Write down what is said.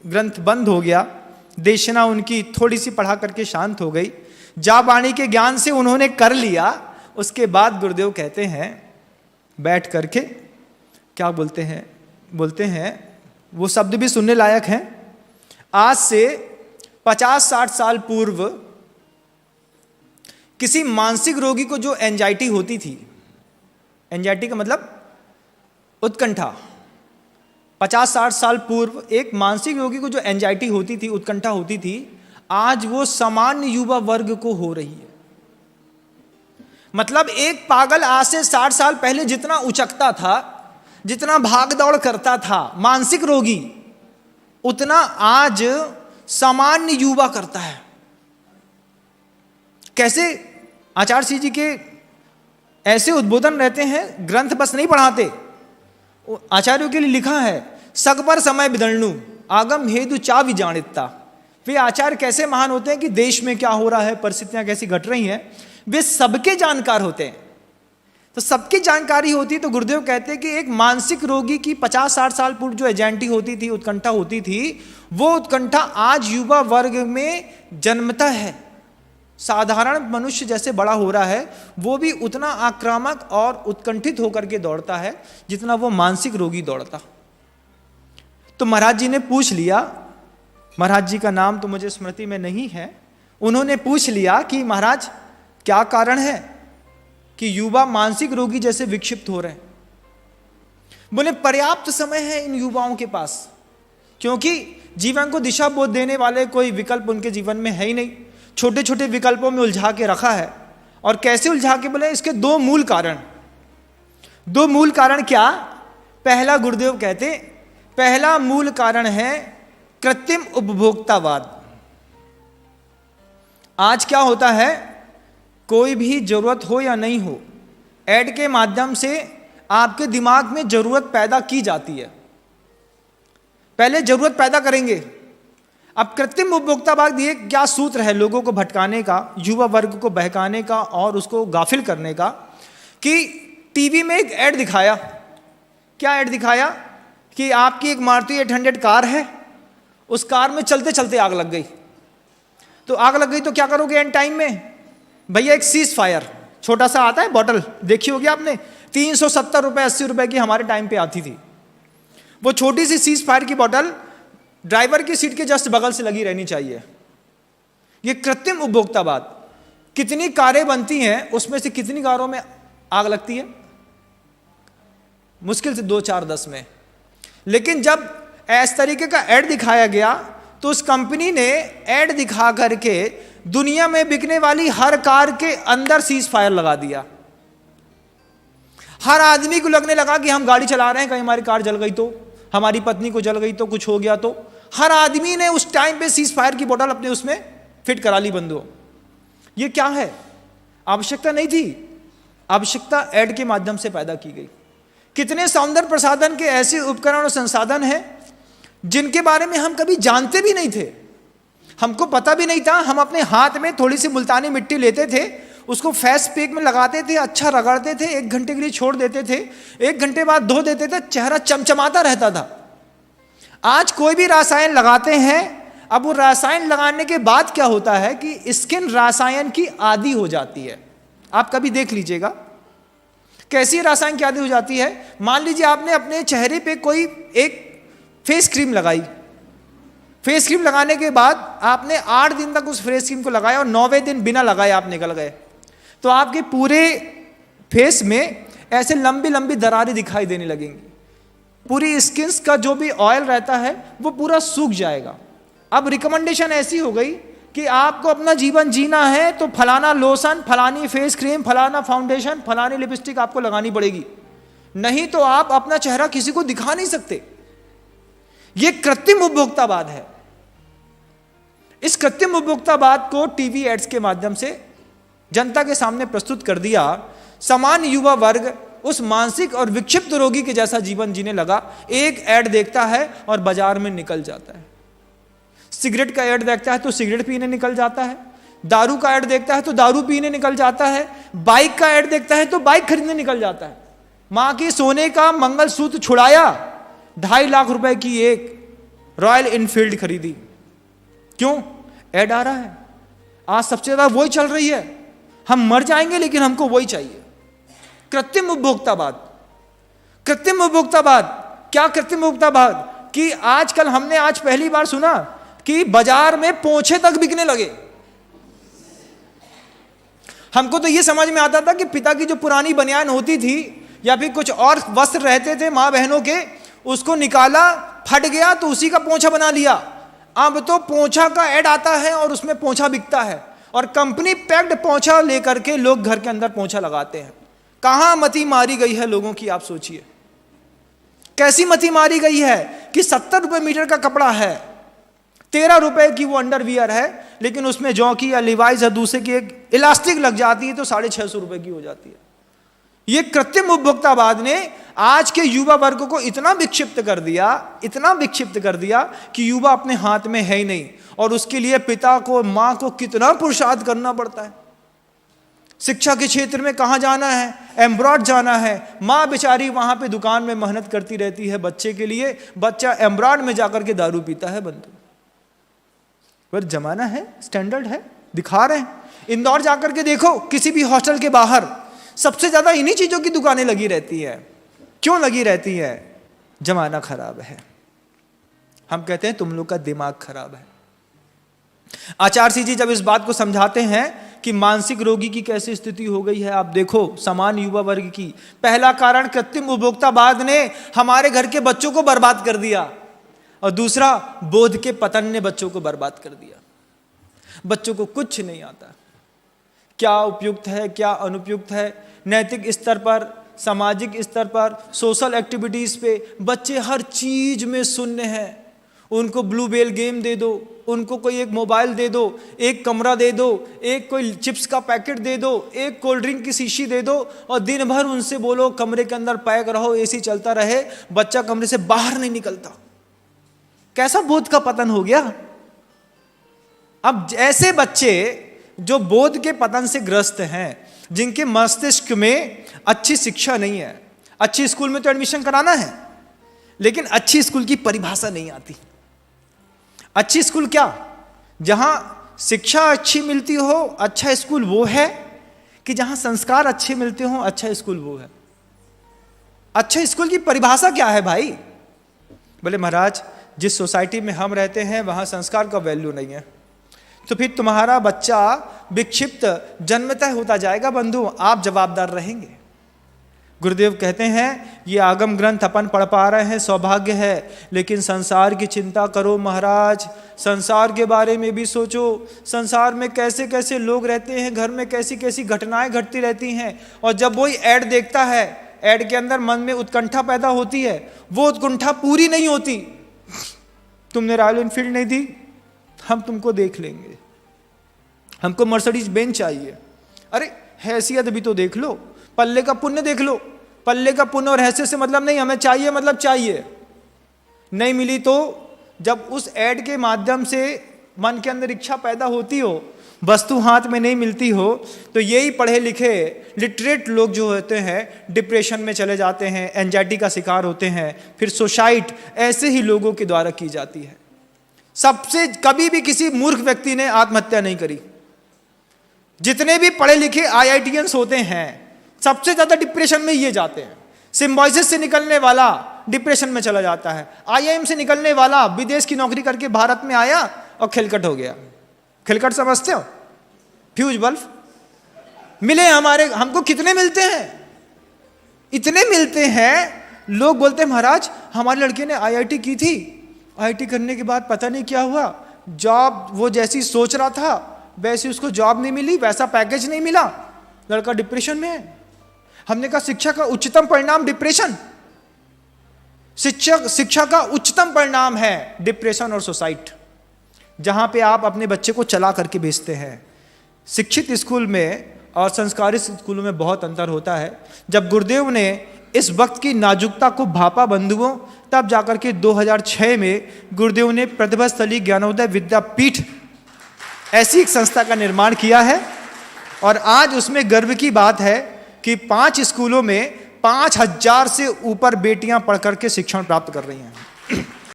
ग्रंथ बंद हो गया, देशना उनकी थोड़ी सी पढ़ा करके शांत हो गई, जा वाणी के ज्ञान से उन्होंने कर लिया। उसके बाद गुरुदेव कहते हैं बैठ करके क्या बोलते हैं वो शब्द भी सुनने लायक हैं। आज से 50-60 साल पूर्व किसी मानसिक रोगी को जो एंजाइटी होती थी, एंजाइटी का मतलब उत्कंठा, 50-60 साल पूर्व एक मानसिक रोगी को जो एंजाइटी होती थी, उत्कंठा होती थी, आज वो सामान्य युवा वर्ग को हो रही है। मतलब एक पागल आज से 60 साल पहले जितना उचकता था, जितना भाग दौड़ करता था मानसिक रोगी, उतना आज सामान्य युवा करता है। कैसे? आचार्य सिंह जी के ऐसे उद्बोधन रहते हैं, ग्रंथ बस नहीं पढ़ाते, आचार्यों के लिए लिखा है, सगपर समय बिदरणु आगम हेतु चा विजानिता। वे आचार्य कैसे महान होते हैं कि देश में क्या हो रहा है, परिस्थितियां कैसी घट रही हैं, वे सबके जानकार होते हैं। तो सबकी जानकारी होती, तो गुरुदेव कहते हैं कि एक मानसिक रोगी की 50-60 साल पूर्व जो एजेंटी होती थी, उत्कंठा होती थी, वो उत्कंठा आज युवा वर्ग में जन्मता है। साधारण मनुष्य जैसे बड़ा हो रहा है, वो भी उतना आक्रामक और उत्कंठित होकर के दौड़ता है जितना वो मानसिक रोगी दौड़ता। तो महाराज जी ने पूछ लिया, महाराज जी का नाम तो मुझे स्मृति में नहीं है, उन्होंने पूछ लिया कि महाराज क्या कारण है कि युवा मानसिक रोगी जैसे विक्षिप्त हो रहे हैं। बोले पर्याप्त समय है इन युवाओं के पास, क्योंकि जीवन को दिशा बोध देने वाले कोई विकल्प उनके जीवन में है ही नहीं, छोटे छोटे विकल्पों में उलझा के रखा है। और कैसे उलझा के? बोले इसके दो मूल कारण क्या? पहला गुरुदेव कहते, पहला मूल कारण है कृत्रिम उपभोक्तावाद। आज क्या होता है, कोई भी जरूरत हो या नहीं हो, ऐड के माध्यम से आपके दिमाग में जरूरत पैदा की जाती है। पहले जरूरत पैदा करेंगे, अब कृत्रिम उपभोक्तावाद ये क्या सूत्र है लोगों को भटकाने का, युवा वर्ग को बहकाने का और उसको गाफिल करने का, कि टीवी में एक ऐड दिखाया। क्या ऐड दिखाया? कि आपकी एक मारुति 800 कार है, उस कार में चलते चलते आग लग गई। तो आग लग गई तो क्या करोगे एंड टाइम में? भैया एक सीज फायर छोटा सा आता है बॉटल, देखी होगी आपने, 370 रुपये 80 रुपये की हमारे टाइम पे आती थी। वो छोटी सी सीज फायर की बॉटल ड्राइवर की सीट के जस्ट बगल से लगी रहनी चाहिए। ये कृत्रिम उपभोक्तावाद। कितनी कारें बनती हैं, उसमें से कितनी कारों में आग लगती है? मुश्किल से 2-4-10 में। लेकिन जब इस तरीके का ऐड दिखाया गया तो उस कंपनी ने ऐड दिखा करके दुनिया में बिकने वाली हर कार के अंदर सीज फायर लगा दिया। हर आदमी को लगने लगा कि हम गाड़ी चला रहे हैं, कहीं हमारी कार जल गई तो, हमारी पत्नी को जल गई तो, कुछ हो गया तो। हर आदमी ने उस टाइम पे सीज फायर की बोतल अपने उसमें फिट करा ली बंदूक। ये क्या है? आवश्यकता नहीं थी, आवश्यकता ऐड के माध्यम से पैदा की गई। कितने सौंदर्य प्रसाधन के ऐसे उपकरण और संसाधन हैं जिनके बारे में हम कभी जानते भी नहीं थे, हमको पता भी नहीं था। हम अपने हाथ में थोड़ी सी मुल्तानी मिट्टी लेते थे, उसको फेस पैक में लगाते थे, अच्छा रगड़ते थे, 1 घंटे के लिए छोड़ देते थे, 1 घंटे बाद धो देते थे, चेहरा चमचमाता रहता था। आज कोई भी रसायन लगाते हैं, अब वो रसायन लगाने के बाद क्या होता है कि स्किन रसायन की आदी हो जाती है। आप कभी देख लीजिएगा कैसी रसायन की आदी हो जाती है। मान लीजिए आपने अपने चेहरे पे कोई एक फेस क्रीम लगाई, फेस क्रीम लगाने के बाद आपने 8 दिन तक उस फेस क्रीम को लगाया और 9वें दिन बिना लगाए आप निकल गए, तो आपके पूरे फेस में ऐसे लंबी लंबी दरारें दिखाई देने लगेंगी। पूरी स्किन का जो भी ऑयल रहता है वो पूरा सूख जाएगा। अब रिकमेंडेशन ऐसी हो गई कि आपको अपना जीवन जीना है तो फलाना लोशन, फलानी फेस क्रीम, फलाना फाउंडेशन, फलानी लिपस्टिक आपको लगानी पड़ेगी, नहीं तो आप अपना चेहरा किसी को दिखा नहीं सकते। यह कृत्रिम उपभोक्तावाद है। इस कृत्रिम उपभोक्तावाद को टीवी एड्स के माध्यम से जनता के सामने प्रस्तुत कर दिया। सामान्य युवा वर्ग उस मानसिक और विक्षिप्त रोगी के जैसा जीवन जीने लगा। एक ऐड देखता है और बाजार में निकल जाता है। सिगरेट का ऐड देखता है तो सिगरेट पीने निकल जाता है, दारू का ऐड देखता है तो दारू पीने निकल जाता है, बाइक का ऐड देखता है तो बाइक खरीदने निकल जाता है। मां की सोने का मंगलसूत्र छुड़ाया, 2.5 लाख रुपए की एक रॉयल इनफील्ड खरीदी। क्यों? ऐड आ रहा है। आज सबसे ज्यादा वही चल रही है, हम मर जाएंगे लेकिन हमको वही चाहिए। कृत्रिम उपभोक्तावाद। कृत्रिम उपभोक्तावाद क्या? कृत्रिम उपभोक्तावाद कि आजकल हमने आज पहली बार सुना कि बाजार में पोंछे तक बिकने लगे। हमको तो ये समझ में आता था कि पिता की जो पुरानी बनियान होती थी या फिर कुछ और वस्त्र रहते थे माँ बहनों के, उसको निकाला, फट गया तो उसी का पोंछा बना लिया। अब तो पोंछा का ऐड आता है और उसमें पोंछा बिकता है, और कंपनी पैक्ड पोंछा लेकर के लोग घर के अंदर पोंछा लगाते हैं। कहां मति मारी गई है लोगों की, आप सोचिए। कैसी मति मारी गई है कि 70 रुपए मीटर का कपड़ा है, 13 रुपए की वो अंडरवियर है, लेकिन उसमें जॉकी या लिवाइस या दूसरे की एक इलास्टिक लग जाती है तो 650 रुपए की हो जाती है। ये कृत्रिम उपभोक्तावाद ने आज के युवा वर्ग को इतना विक्षिप्त कर दिया, इतना विक्षिप्त कर दिया कि युवा अपने हाथ में है ही नहीं, और उसके लिए पिता को, मां को कितना पुरुषार्थ करना पड़ता है। शिक्षा के क्षेत्र में कहां जाना है? एम्ब्रॉड जाना है। मां बेचारी वहां पे दुकान में मेहनत करती रहती है बच्चे के लिए, बच्चा एम्ब्रॉड में जाकर के दारू पीता है बंधु। पर जमाना है, स्टैंडर्ड है, दिखा रहे हैं। इंदौर जाकर के देखो, किसी भी हॉस्टल के बाहर सबसे ज्यादा इन्हीं चीजों की दुकानें लगी रहती है। क्यों लगी रहती है? जमाना खराब है। हम कहते हैं तुम लोग का दिमाग खराब है। आचार्य सिंह जी जब इस बात को समझाते हैं कि मानसिक रोगी की कैसी स्थिति हो गई है, आप देखो समान युवा वर्ग की। पहला कारण कृत्रिम उपभोक्तावाद ने हमारे घर के बच्चों को बर्बाद कर दिया, और दूसरा बोध के पतन ने बच्चों को बर्बाद कर दिया। बच्चों को कुछ नहीं आता, क्या उपयुक्त है क्या अनुपयुक्त है। नैतिक स्तर पर, सामाजिक स्तर पर, सोशल एक्टिविटीज पे बच्चे हर चीज में शून्य हैं। उनको ब्लू बेल गेम दे दो, उनको कोई एक मोबाइल दे दो, एक कमरा दे दो, एक कोई चिप्स का पैकेट दे दो, एक कोल्ड ड्रिंक की शीशी दे दो, और दिन भर उनसे बोलो कमरे के अंदर पैक रहो, एसी चलता रहे, बच्चा कमरे से बाहर नहीं निकलता। कैसा बोध का पतन हो गया। अब ऐसे बच्चे जो बोध के पतन से ग्रस्त हैं, जिनके मस्तिष्क में अच्छी शिक्षा नहीं है, अच्छी स्कूल में तो एडमिशन कराना है, लेकिन अच्छी स्कूल की परिभाषा नहीं आती। अच्छी स्कूल क्या? जहां शिक्षा अच्छी मिलती हो, अच्छा स्कूल वो है, कि जहां संस्कार अच्छे मिलते हो, अच्छा स्कूल वो है। अच्छा स्कूल की परिभाषा क्या है भाई? बोले महाराज जिस सोसाइटी में हम रहते हैं वहां संस्कार का वैल्यू नहीं है, तो फिर तुम्हारा बच्चा विक्षिप्त जन्मतः होता जाएगा बंधु, आप जवाबदार रहेंगे। गुरुदेव कहते हैं ये आगम ग्रंथ अपन पढ़ पा रहे हैं, सौभाग्य है, लेकिन संसार की चिंता करो महाराज। संसार के बारे में भी सोचो, संसार में कैसे कैसे लोग रहते हैं, घर में कैसी कैसी घटनाएं घटती रहती हैं, और जब वही ऐड देखता है, ऐड के अंदर मन में उत्कंठा पैदा होती है, वो उत्कंठा पूरी नहीं होती। तुमने रॉयल एनफील्ड नहीं दी, हम तुमको देख लेंगे, हमको मर्सिडीज बेंच चाहिए। अरे हैसियत भी तो देख लो, पल्ले का पुण्य देख लो। पल्ले का पुण्य और हैसियत से मतलब नहीं, हमें चाहिए मतलब चाहिए। नहीं मिली तो जब उस ऐड के माध्यम से मन के अंदर इच्छा पैदा होती हो, वस्तु हाथ में नहीं मिलती हो, तो यही पढ़े लिखे लिटरेट लोग जो होते हैं डिप्रेशन में चले जाते हैं, एंजाइटी का शिकार होते हैं, फिर सुसाइड ऐसे ही लोगों के द्वारा की जाती है। सबसे कभी भी किसी मूर्ख व्यक्ति ने आत्महत्या नहीं करी। जितने भी पढ़े लिखे आईआईटीएंस होते हैं सबसे ज्यादा डिप्रेशन में ये जाते हैं। सिम्बायोसिस से निकलने वाला डिप्रेशन में चला जाता है, आईआईएम से निकलने वाला विदेश की नौकरी करके भारत में आया और खिलकट हो गया। खिलकट समझते हो? फ्यूज बल्ब मिले हमारे, हमको कितने मिलते हैं? इतने मिलते हैं। लोग बोलते हैं महाराज हमारे लड़के ने आईआईटी की थी, आईआईटी करने के बाद पता नहीं क्या हुआ, जॉब वो जैसी सोच रहा था वैसी उसको जॉब नहीं मिली, वैसा पैकेज नहीं मिला, लड़का डिप्रेशन में है। हमने कहा शिक्षा का उच्चतम परिणाम डिप्रेशन, शिक्षा का उच्चतम परिणाम है डिप्रेशन और सुसाइड, जहां पे आप अपने बच्चे को चला करके भेजते हैं। शिक्षित स्कूल में और संस्कारित स्कूलों में बहुत अंतर होता है। जब गुरुदेव ने इस वक्त की नाजुकता को भापा बंधुओं, तब जाकर के 2006 में गुरुदेव ने प्रतिभास्थली ज्ञानोदय विद्यापीठ ऐसी एक संस्था का निर्माण किया है, और आज उसमें गर्व की बात है कि 5 स्कूलों में 5000 से ऊपर बेटियां पढ़ करके शिक्षण प्राप्त कर रही हैं।